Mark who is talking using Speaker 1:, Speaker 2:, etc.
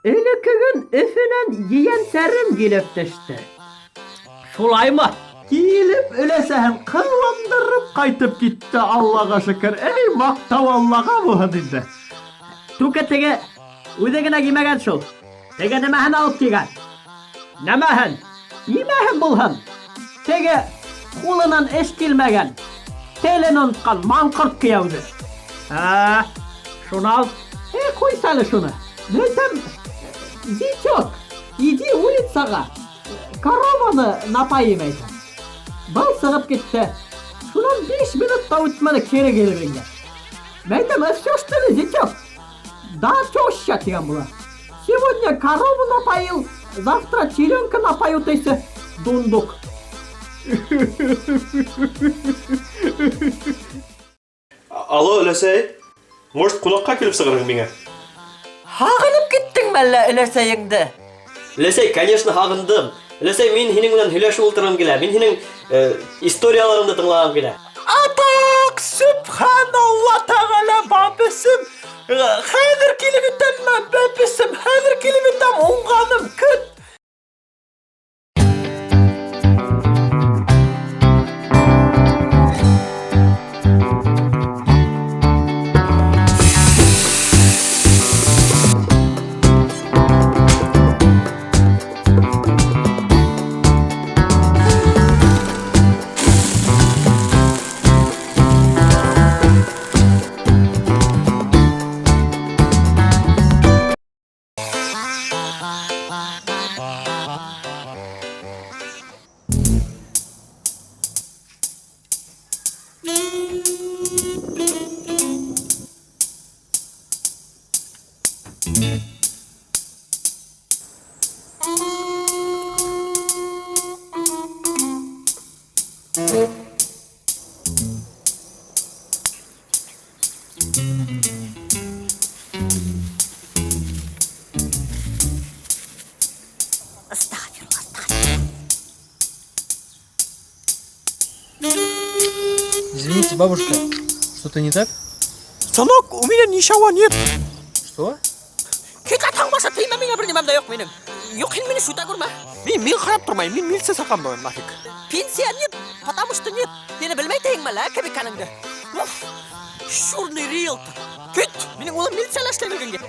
Speaker 1: Элекке gün öfünен yeğenlerim gelip düştü. Şolay mı?
Speaker 2: Келіп өлесәһен қылындырып қайтып кетті, Аллаға шүкір. Ей, мақтау Аллаға бұл дейді.
Speaker 1: Tuke tege ödegine giymegen şol. Tege nemehen alıp giyen. Nemehen? Yemehen bulhan. Tege kulunan eşkilmegen. Telen unutkan mankırt kıyavdı. Şunu al. Koysana şunu. Neytem? Hiç yok. Yedi улицаға. Karavаны napayım eyten. Bal sığıp gitti. Şunun 5 minutta uçmanı kere gelir benge. Meytem ösyoştunu hiç yok. Да, теща тем была. Сегодня корову напоил, завтра теленка напою, ты дундук.
Speaker 3: Алло, Өлесей. Может, қонаққа келіп сығырың меңе?
Speaker 4: Хағынып кеттің мәлі Өлесейіңді?
Speaker 5: Өлесей, конечно, хағындым. Өлесей, мен хенің менен һөйләшеп ултыргым килә. Мен хенің историяларыңды тыңлагым килә.
Speaker 4: Атақ, Сүбханалла тағала бабысым. Хәзір келігінден мән бәпісім, хәзір келігінден оңғаным күт.
Speaker 6: Извините, бабушка, что-то не так?
Speaker 4: Сынок, у меня ничего нет.
Speaker 6: Что?
Speaker 4: Кека таңбаша тыйма меңе бір немем да жоқ менің. Жоқ, мені шута көрме. Мен қарап тұрмай, мен милиция сақам ба, нафиг. Пенсия нет, потому что нет. Мені білмей тейін мәлі, кәбеканыңды. Шурный риэлтор. Кет, менің олым милицияла ішлей бергенге.